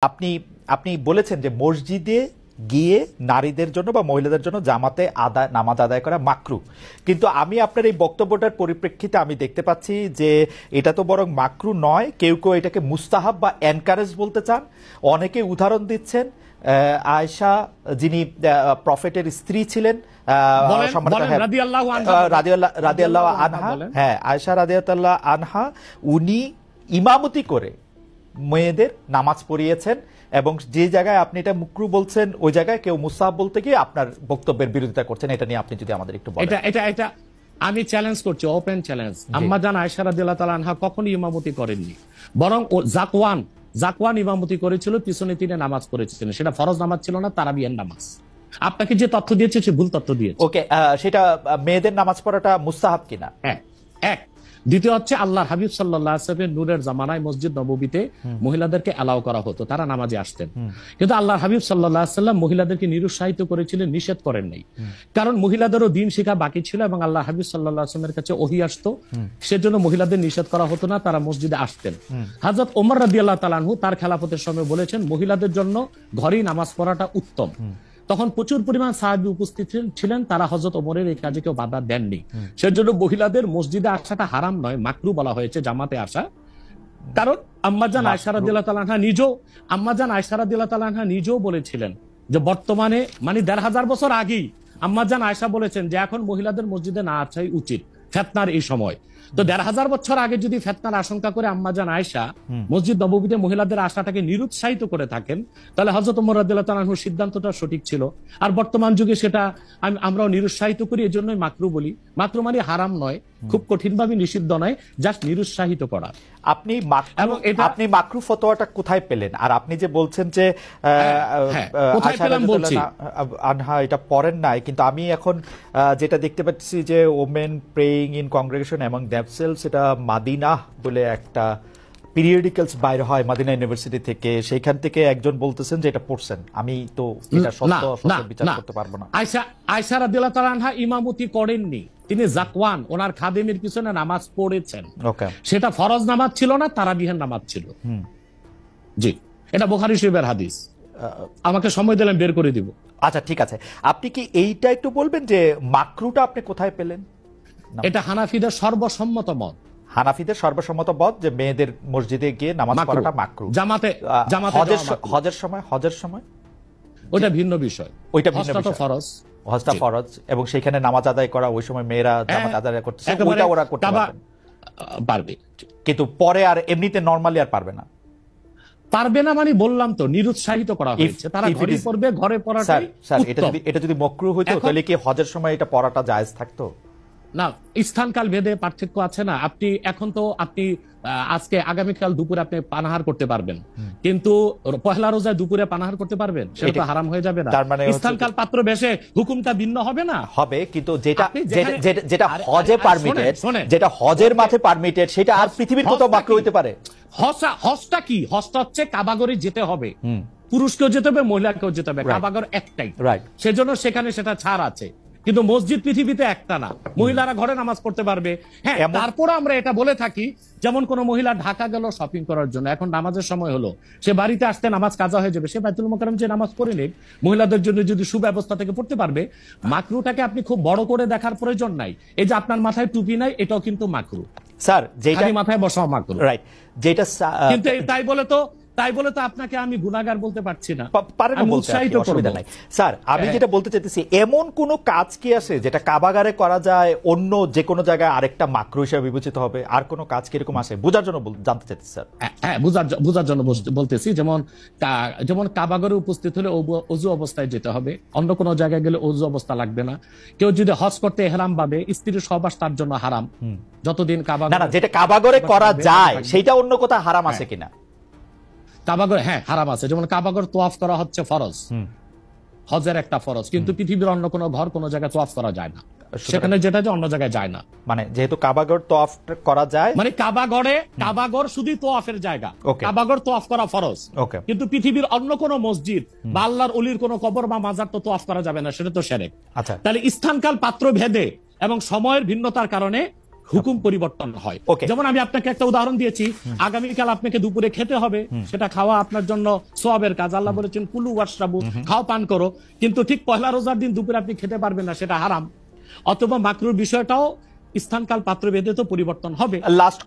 আপনি আপনি বলেছেন যে মসজিদে গিয়ে নারীদের জন্য বা মহিলাদের জন্য জামাতে নামাজ আদায় করা মাকরু, কিন্তু আমি আপনার এই বক্তব্যটার পরিপ্রেক্ষিতে আমি দেখতে পাচ্ছি যে এটা তো বরং মাকরু নয়, কেউ কেউ এটাকে মুস্তাহাব বা এনকারেজ বলতে চান। অনেকে উদাহরণ দিচ্ছেন আয়েশা যিনি প্রফেটের স্ত্রী ছিলেন, রাদিয়াল্লাহু আনহা, হ্যাঁ আয়েশা রাদিয়াল্লাহু আনহা, উনি ইমামতি করে মেয়েদের নামাজ পড়িয়েছেন, এবং যে জায়গায় আপনি এটা মুকরু বলছেন ওই জায়গায় কেউ মুস্তাহাব বলতে গিয়ে আপনার বক্তব্যের বিরোধিতা করছেন। এটা নিয়ে আপনি যদি আমাদের একটু বলেন। এটা আমি চ্যালেঞ্জ করছি, ওপেন চ্যালেঞ্জ। আম্মা জান আয়েশা রাদিয়াল্লাহু তাআলা আনহা কখনো ইমামতি করেননি, বরং জাকওয়ান ইমামতি করেছিল, পিছনে তিনি নামাজ পড়েছিলেন। সেটা ফরজ নামাজ ছিল না, তারাবিয়ার নামাজ। আপনাকে যে তথ্য দিয়েছে সে ভুল তথ্য দিয়েছে। ওকে, সেটা মেয়েদের নামাজ পড়াটা মুস্তাহাব কিনা? এক। দ্বিতীয় হচ্ছে আল্লাহর হাবিব সাল্লাল্লাহু আলাইহি ওয়াসাল্লামের নূরের জামানায় মসজিদ নববীতে মহিলাদেরকে অ্যালাউ করা হতো, তারা নামাজে আসতেন। কিন্তু আল্লাহর হাবিব সাল্লাল্লাহু আলাইহি ওয়াসাল্লাম মহিলাদেরকে নিরুৎসাহিত করেছিলেন, নিষেধ করেন নাই। কারণ মহিলাদেরও দিন শেখা বাকি ছিল এবং আল্লাহ হাবিব সাল্লাল্লাহু আলাইহি ওয়াসাল্লামের কাছে ওহী আসতো, সেজন্য মহিলাদের নিষেধ করা হতো না, তারা মসজিদে আসতেন। হযরত ওমর রাদিয়াল্লাহু তাআলা আনহু তার খেলাফতের সময় বলেছেন মহিলাদের জন্য ঘরেই নামাজ পড়াটা উত্তম। তখন প্রচুর পরিমাণ সাহাবী উপস্থিত ছিলেন, তারা হযরত ওমরের এই কাজে কেউ বাধা দেননি। সেজন্য মহিলাদের মসজিদে আসাটা হারাম নয়, মাকরু বলা হয়েছে জামাতে আসা। কারণ আম্মাজান আয়েশা রাদিয়াল্লাহু তাআলা আনহা নিজেও বলেছিলেন যে বর্তমানে মানে ১৫০০ বছর আগেই আম্মাজান আয়েশা বলেছেন যে এখন মহিলাদের মসজিদে না আসাই উচিত ফিতনার এই সময়। তো ১৫০০ বছর আগে যদি ফিতনার আশঙ্কা করে আম্মাজান আয়েশা মসজিদ নববীতে মহিলাদের আসাটাকে নিরুৎসাহিত করে থাকেন, তাহলে হযরত ওমর রাদিয়াল্লাহু তাআলা আনহুর সিদ্ধান্তটা সঠিক ছিল। আর বর্তমান যুগে সেটা আমরাও নিরুৎসাহিত করি, এজন্যই মাকরু বলি। মাকরু মানে হারাম নয়, খুব কঠিনভাবে নিষিদ্ধ নয়, জাস্ট নিরুৎসাহিত করা। আপনি মাকরু ফতোয়াটা কোথায় পেলেন? আর আপনি যে বলছেন যে আনহা এটা পড়েন নাই, কিন্তু আমি এখন যেটা দেখতে পাচ্ছি যে women praying in congregation among themselves, এটা মাদিনা বলে একটা পিরিয়ডিক্যালস বাইর হয় মাদিনা ইউনিভার্সিটি থেকে, সেইখান থেকে একজন বলতেছেন যে এটা পড়ছেন। আমি তো এটা সত্য বিচার করতে পারবো না। আয়েশা রাদিয়াল্লাহু তাআলা আনহা ইমামতি করেননি, তিনি জাকওয়ান ওনার খাদেমের পিছনে নামাজ পড়েছেন। সেটা ফরজ নামাজ ছিল না, তারাবিহের নামাজ ছিল। জি, এটা বুখারী শরীফের হাদিস। আমাকে সময় দিলেন, বের করে দিব। আচ্ছা ঠিক আছে, আপনি কি এইটা একটু বলবেন যে মাকরুটা আপনি কোথায় পেলেন? এটা হানাফিদের সর্বসম্মত মত। হানাফিদের সর্বসম্মত মত যে মেয়েদের মসজিদে গিয়ে নামাজ পড়াটা মাকরু। হজের সময় ওটা ভিন্ন বিষয়, ওইটা ভিন্ন বিষয়। ফরজ, হজটা ফরজ, এবং সেখানে নামাজ আদায় করা ওই সময় মেয়েরা জামাত আদায় করতে ওইটা ওরা করতে পারবে, কিন্তু পরে আর এমনিতে নরমালি আর পারবে না। পারবে না মানে বললাম তো নিরুৎসাহিত করা হয়েছে, তারা ঘরে পড়বে, ঘরে পড়াটাই উত্তম। এটা যদি মাকরু হইতো তাহলে কি হজের সময় এটা পড়াটা জায়েজ থাকতো? না, স্থানকাল ভেদে পার্থক্য আছে না। আপনি এখন তো আপনি আজকে আগামীকাল দুপুরে আপনি পানাহার করতে পারবেন, কিন্তু পহেলা রোজায় দুপুরে পানাহার করতে পারবেন? সেটা তো হারাম হয়ে যাবে না? স্থানকাল পাত্র বেশে হুকুমটা ভিন্ন হবে না? হবে, কিন্তু যেটা হজে পারমিটেড, যেটা হজের মাঠে পারমিটেড, সেটা আর পৃথিবীর কোথাও মাকরু হইতে পারে? হজটা কি? হজটা হচ্ছে কাবাগরে যেতে হবে, পুরুষকেও যেতে হবে, মহিলাকেও যেতে হবে, কাবাগর একটাই, সেজন্য সেখানে সেটা ছাড় আছে। কিন্তু মসজিদ পৃথিবীতে একটা না, মহিলারা ঘরে নামাজ পড়তে পারবে। হ্যাঁ, তারপরে আমরা এটা বলে থাকি, যেমন কোন মহিলা ঢাকা গেল শপিং করার জন্য, এখন নামাজের সময় হলো, সে বাড়িতে আসতে নামাজ কাজা হয়ে যাবে, সে বাইতুল মোকাররম যে নামাজ পড়ে নেক, মহিলাদের জন্য যদি সুব্যবস্থা থেকে পড়তে পারবে। মাকরুটাকে আপনি খুব বড় করে দেখার প্রয়োজন নাই। এই যে আপনার মাথায় টুপি নাই, এটাও কিন্তু মাকরু স্যার, যেটা মাথায় বসাও মাকরু, রাইট। যেটা কিন্তু তাই বলে তো আপনাকে আমি গুনাহগার বলতে পারছি না, স্যার। আমি যেটা বলতে চাইতেছি, এমন কোন কাজ কি আছে যেটা কাবাগারে করা যায়, অন্য যে কোনো জায়গায় আরেকটা মাকরু হিসেবে বিবেচিত হবে? আর কোন কাজ কি এরকম আছে? বোঝার জন্য জানতে চাইতেছি স্যার। হ্যাঁ, বোঝার জন্য বলতেছি। যেমন কাবাগারে উপস্থিত হলে ওযু অবস্থায় যেতে হবে, অন্য কোনো জায়গায় গেলে ওযু অবস্থা লাগবে না। কেউ যদি হজ করতে ইহরাম ভাবে, স্ত্রীর সহবাস তার জন্য হারাম যতদিন কাবাগারে। না, যেটা কাবাগারে করা যায় সেটা অন্য কোথাও হারাম আছে কিনা? কাবাগর, হ্যাঁ হারাম আছে। যেমন কাবাগর তোয়াফ করা হচ্ছে ফরজ, হজের একটা ফরজ, কিন্তু পৃথিবীর অন্য কোনো ঘর কোনো জায়গায় তোয়াফ করা যায় না, সেখানে যেটা যে অন্য জায়গায় যায় না। মানে যেহেতু কাবাগর তোয়াফ করা যায়, মানে কাবাগর শুধু তোয়াফের জায়গা, কাবাগর তোয়াফ করা ফরজ, কিন্তু পৃথিবীর অন্য কোনো মসজিদ বা আল্লাহর ওলির কোনো কবর বা মাজার তো তোয়াফ করা যাবে না, সেটা তো শিরক। আচ্ছা, তাহলে স্থানকাল পাত্র ভেদে এবং সময়ের ভিন্নতার কারণে হুকুম পরিবর্তন হয়। Okay. যেমন আমি আপনাকে একটা উদাহরণ দিয়েছি, আগামীকাল আপনাকে দুপুরে খেতে হবে, সেটা খাওয়া আপনার জন্য সওয়াবের কাজ। আল্লাহ বলেছেন কুলু ওয়াশরাবু, খাও পান করো, কিন্তু ঠিক পহেলা রোজার দিন দুপুরে আপনি খেতে পারবেন না, সেটা হারাম। অথবা মাকরুর বিষয়টাও স্থানকাল পাত্র ভেদে তো পরিবর্তন হবে। লাস্ট